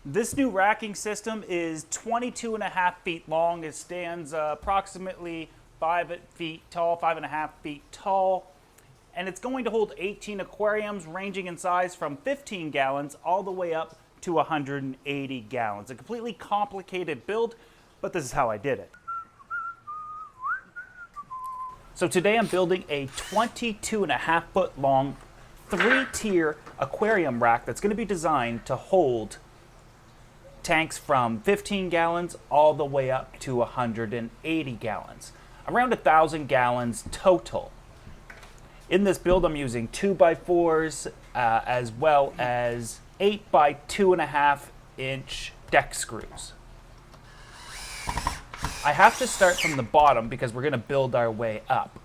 This new racking system is 22.5 feet long. It stands approximately 5 feet tall, 5.5 feet tall. And it's going to hold 18 aquariums ranging in size from 15 gallons all the way up to 180 gallons. A completely complicated build, but this is how I did it. So today I'm building a 22.5 foot long 3-tier aquarium rack that's going to be designed to hold tanks from 15 gallons all the way up to 180 gallons. Around 1,000 gallons total. In this build I'm using 2x4s as well as 8 by 2.5 inch deck screws. I have to start from the bottom because we're going to build our way up.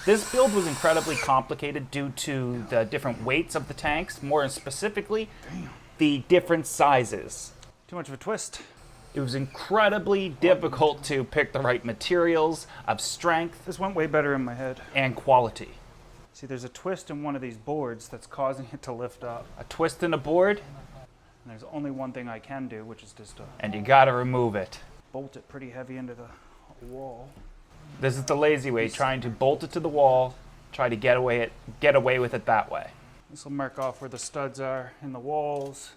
This build was incredibly complicated due to the different weights of the tanks, more specifically the different sizes. Too much of a twist. It was incredibly difficult to pick the right materials of strength. This went way better in my head. And quality. See, there's a twist in one of these boards that's causing it to lift up. A twist in a board? And there's only one thing I can do, which is just and you gotta remove it. Bolt it pretty heavy into the wall. This is the lazy way, trying to bolt it to the wall, try to get away with it that way. This will mark off where the studs are in the walls.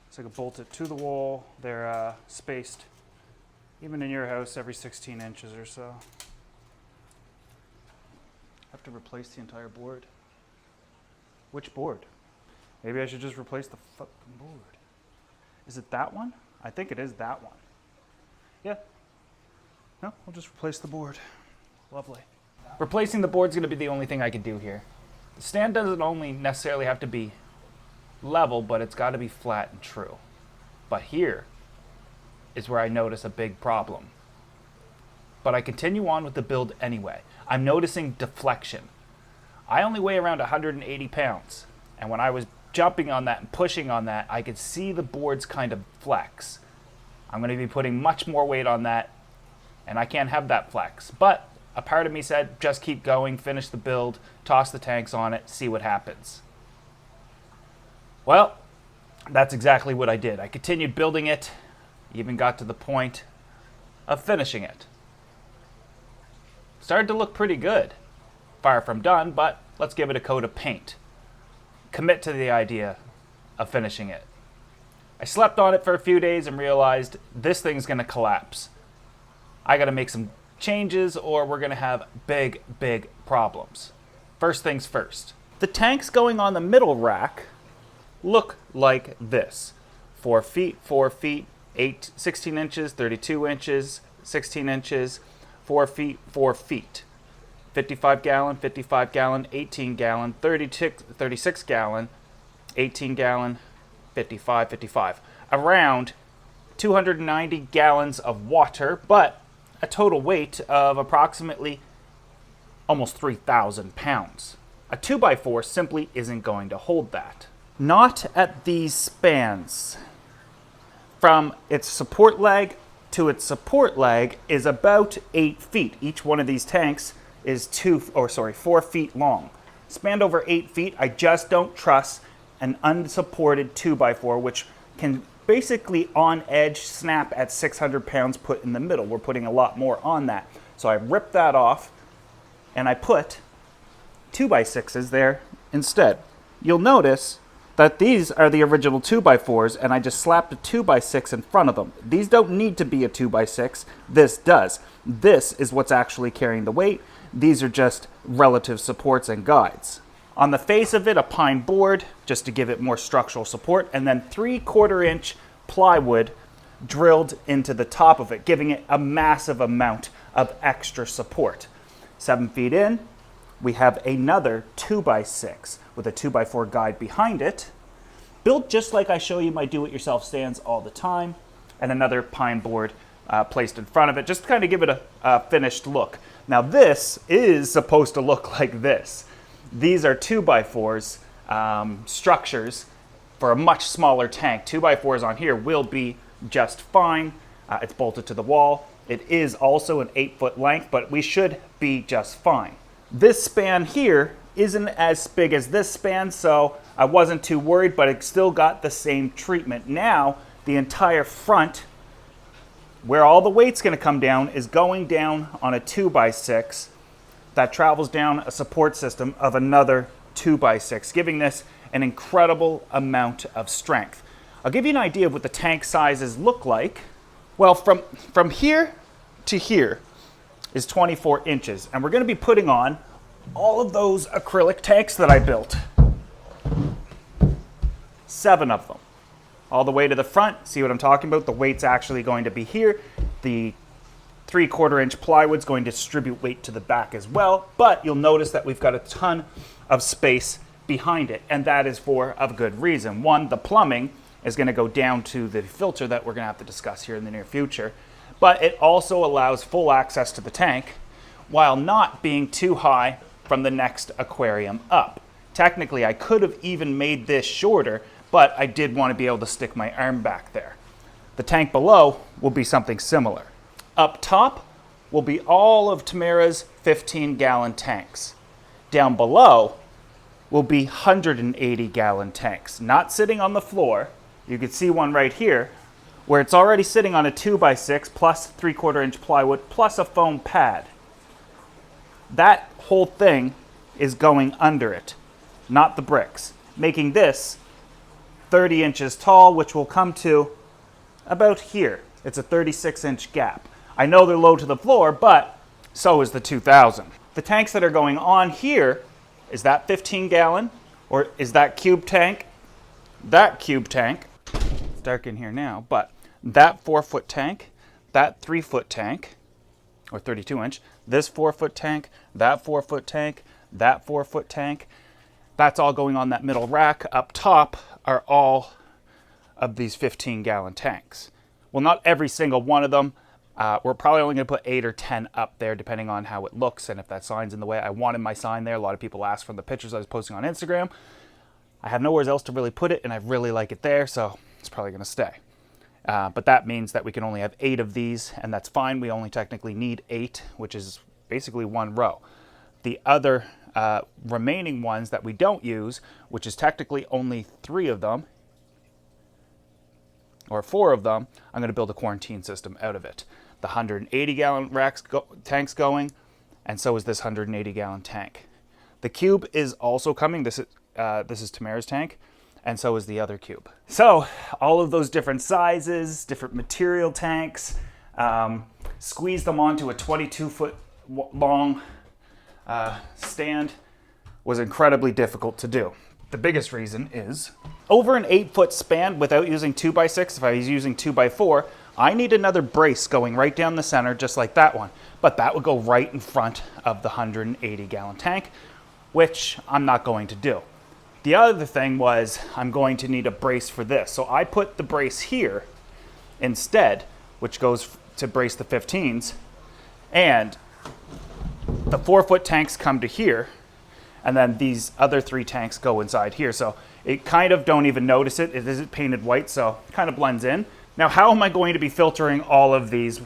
So I can bolt it to the wall. They're spaced, even in your house, every 16 inches or so. Have to replace the entire board. Which board? Maybe I should just replace the fucking board. Is it that one? I think it is that one. Yeah. No, we'll just replace the board. Lovely. Replacing the board's gonna be the only thing I can do here. The stand doesn't only necessarily have to be level, but it's got to be flat and true. But here is where I notice a big problem. But I continue on with the build anyway. I'm noticing deflection. I only weigh around 180 pounds, and when I was jumping on that and pushing on that, I could see the boards kind of flex. I'm going to be putting much more weight on that, and I can't have that flex. But a part of me said, just keep going, finish the build, toss the tanks on it, see what happens. Well, that's exactly what I did. I continued building it, even got to the point of finishing it. Started to look pretty good. Far from done, but let's give it a coat of paint. Commit to the idea of finishing it. I slept on it for a few days and realized this thing's gonna collapse. I gotta make some changes or we're gonna have big, big problems. First things first. The tanks going on the middle rack look like this. 4 feet, 4 feet, 16 inches, 32 inches, 16 inches, 4 feet, 4 feet. 55 gallon, 55 gallon, 18 gallon, 36 gallon, 18 gallon, 55, 55. Around 290 gallons of water, but a total weight of approximately almost 3,000 pounds. A 2x4 simply isn't going to hold that. Not at these spans. From its support leg to its support leg is about 8 feet. Each one of these tanks is 4 feet long. Spanned over 8 feet, I just don't trust an unsupported 2x4, which can basically on edge snap at 600 pounds put in the middle. We're putting a lot more on that. So I ripped that off and I put 2x6s there instead. You'll notice that these are the original 2x4s and I just slapped a 2x6 in front of them. These don't need to be a 2x6, this does. This is what's actually carrying the weight. These are just relative supports and guides. On the face of it, a pine board, just to give it more structural support, and then 3/4 inch plywood drilled into the top of it, giving it a massive amount of extra support. 7 feet in, we have another 2x6 with a 2x4 guide behind it, built just like I show you my do-it-yourself stands all the time, and another pine board placed in front of it, just to kind of give it a finished look. Now this is supposed to look like this. These are 2x4s structures for a much smaller tank. 2x4s on here will be just fine. It's bolted to the wall. It is also an 8-foot length, but we should be just fine. This span here isn't as big as this span, so I wasn't too worried, but it still got the same treatment. Now, the entire front, where all the weight's going to come down, is going down on a 2x6 that travels down a support system of another 2x6, giving this an incredible amount of strength. I'll give you an idea of what the tank sizes look like. Well, from here to here is 24 inches, and we're going to be putting on all of those acrylic tanks that I built. 7 of them. All the way to the front. See what I'm talking about? The weight's actually going to be here. The 3/4 inch plywood's going to distribute weight to the back as well, but you'll notice that we've got a ton of space behind it, and that is for a good reason. One, the plumbing is going to go down to the filter that we're going to have to discuss here in the near future, but it also allows full access to the tank while not being too high from the next aquarium up. Technically, I could have even made this shorter, but I did want to be able to stick my arm back there. The tank below will be something similar. Up top will be all of Tamara's 15-gallon tanks. Down below will be 180-gallon tanks, not sitting on the floor. You can see one right here where it's already sitting on a 2x6 plus 3/4 inch plywood plus a foam pad. That whole thing is going under it, not the bricks, making this 30 inches tall, which will come to about here. It's a 36-inch gap. I know they're low to the floor, but so is the 2000. The tanks that are going on here, is that 15-gallon or is that cube tank? That cube tank, it's dark in here now, but that 4-foot tank, that 3-foot tank, or 32-inch, this 4-foot tank, that 4-foot tank, that 4-foot tank, that's all going on that middle rack. Up top are all of these 15-gallon tanks. Well, not every single one of them. We're probably only going to put 8 or 10 up there, depending on how it looks and if that sign's in the way. I wanted my sign there. A lot of people asked from the pictures I was posting on Instagram. I have nowhere else to really put it, and I really like it there, so it's probably going to stay. But that means that we can only have 8 of these, and that's fine. We only technically need 8, which is basically 1 row. The other remaining ones that we don't use, which is technically only 3 of them, or 4 of them, I'm going to build a quarantine system out of it. The 180-gallon tank's going, and so is this 180-gallon tank. The cube is also coming. This is Tamara's tank, and so is the other cube. So all of those different sizes, different material tanks, squeeze them onto a 22-foot long stand was incredibly difficult to do. The biggest reason is over an 8-foot span without using 2x6, if I was using 2x4, I need another brace going right down the center just like that one. But that would go right in front of the 180-gallon tank, which I'm not going to do. The other thing was I'm going to need a brace for this. So I put the brace here instead, which goes to brace the 15s, and the 4-foot tanks come to here, and then these other 3 tanks go inside here. So it kind of don't even notice it. It isn't painted white, so it kind of blends in. Now, how am I going to be filtering all of these?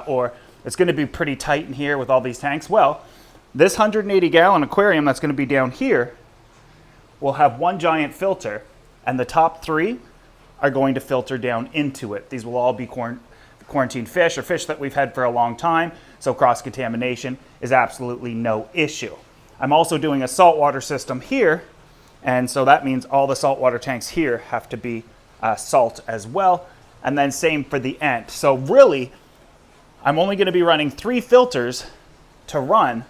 Or it's going to be pretty tight in here with all these tanks. Well, this 180-gallon aquarium that's going to be down here will have one giant filter, and the top 3 are going to filter down into it. These will all be quarantined fish, or fish that we've had for a long time, so cross-contamination is absolutely no issue. I'm also doing a saltwater system here, and so that means all the saltwater tanks here have to be salt as well, and then same for the end. So really, I'm only going to be running 3 filters to run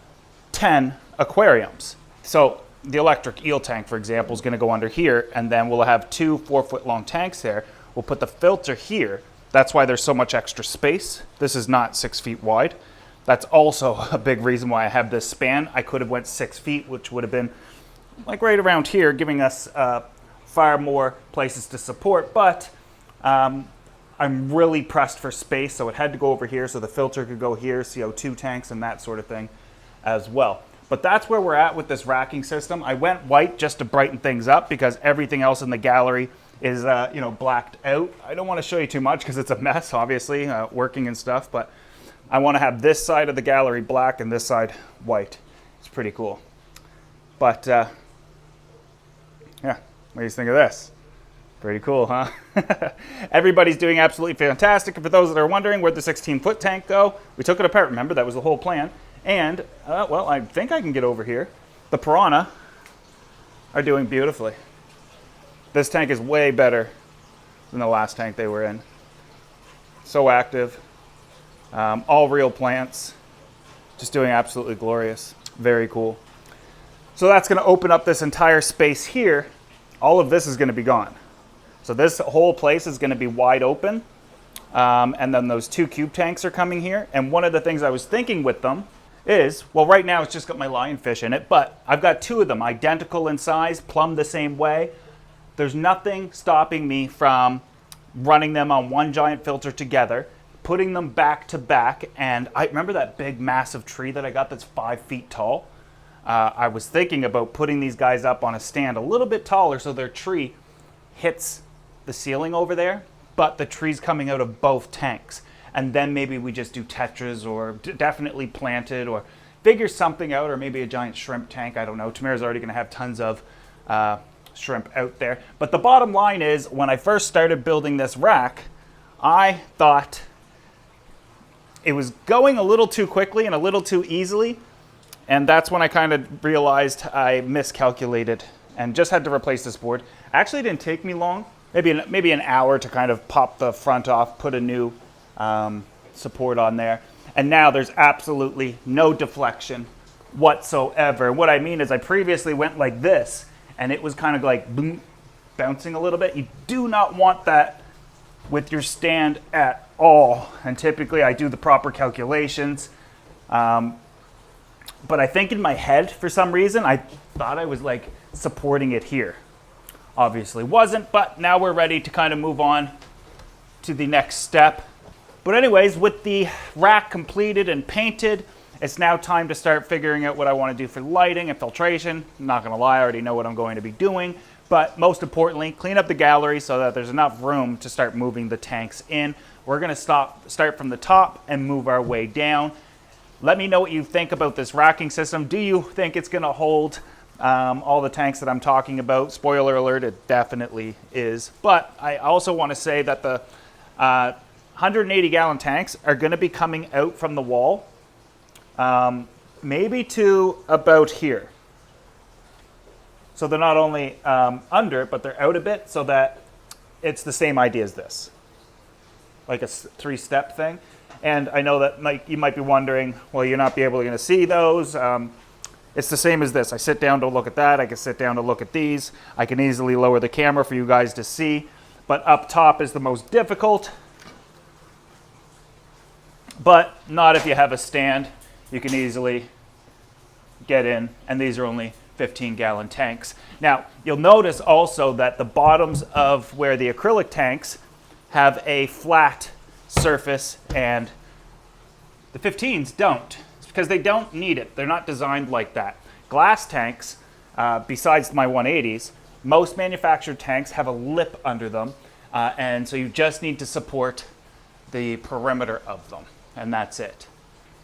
10 aquariums. So the electric eel tank, for example, is going to go under here, and then we'll have 2 4-foot long tanks there. We'll put the filter here. That's why there's so much extra space. This is not 6 feet wide. That's also a big reason why I have this span. I could have went 6 feet, which would have been like right around here, giving us far more places to support, but I'm really pressed for space, so it had to go over here so the filter could go here, CO2 tanks and that sort of thing as well. But that's where we're at with this racking system. I went white just to brighten things up because everything else in the gallery is blacked out. I don't want to show you too much because it's a mess, obviously, working and stuff, but I want to have this side of the gallery black and this side white. It's pretty cool. But yeah, what do you think of this? Pretty cool, huh? Everybody's doing absolutely fantastic. And for those that are wondering, where'd the 16-foot tank go? We took it apart, remember? That was the whole plan. And, well, I think I can get over here. The piranha are doing beautifully. This tank is way better than the last tank they were in. So active. All real plants. Just doing absolutely glorious. Very cool. So that's going to open up this entire space here. All of this is going to be gone. So this whole place is going to be wide open. And then those 2 cube tanks are coming here. And one of the things I was thinking with them is, well, right now it's just got my lionfish in it, but I've got 2 of them, identical in size, plumbed the same way. There's nothing stopping me from running them on one giant filter together, putting them back to back. And I remember that big massive tree that I got that's 5 feet tall. I was thinking about putting these guys up on a stand a little bit taller so their tree hits the ceiling over there, but the tree's coming out of both tanks. And then maybe we just do tetras or definitely planted or figure something out, or maybe a giant shrimp tank. I don't know. Tamara's already going to have tons of shrimp out there. But the bottom line is, when I first started building this rack, I thought it was going a little too quickly and a little too easily. And that's when I kind of realized I miscalculated and just had to replace this board. Actually, it didn't take me long, maybe an hour to kind of pop the front off, put a new support on there. And now there's absolutely no deflection whatsoever. What I mean is I previously went like this and it was kind of like boom, bouncing a little bit. You do not want that with your stand at all. And typically I do the proper calculations. But I think in my head, for some reason, I thought I was like supporting it here. Obviously wasn't, but now we're ready to kind of move on to the next step. But anyways, with the rack completed and painted, it's now time to start figuring out what I want to do for lighting and filtration. I'm not going to lie, I already know what I'm going to be doing. But most importantly, clean up the gallery so that there's enough room to start moving the tanks in. We're going to start from the top and move our way down. Let me know what you think about this racking system. Do you think it's going to hold all the tanks that I'm talking about? Spoiler alert, it definitely is. But I also want to say that the 180-gallon tanks are going to be coming out from the wall, maybe to about here. So they're not only under, but they're out a bit so that it's the same idea as this, like a 3-step thing. And I know that you might be wondering, well, you're not going to see those. It's the same as this. I sit down to look at that. I can sit down to look at these. I can easily lower the camera for you guys to see. But up top is the most difficult. But not if you have a stand. You can easily get in. And these are only 15-gallon tanks. Now, you'll notice also that the bottoms of where the acrylic tanks have a flat surface and the 15s don't. It's because they don't need it. They're not designed like that. Glass tanks, besides my 180s, most manufactured tanks have a lip under them, and so you just need to support the perimeter of them, and that's it.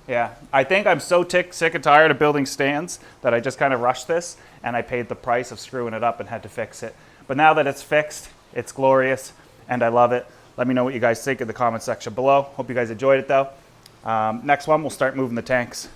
Yeah, I think I'm so sick and tired of building stands that I just kind of rushed this, and I paid the price of screwing it up and had to fix it. But now that it's fixed, it's glorious, and I love it. Let me know what you guys think in the comment section below. Hope you guys enjoyed it, though. Next one, we'll start moving the tanks.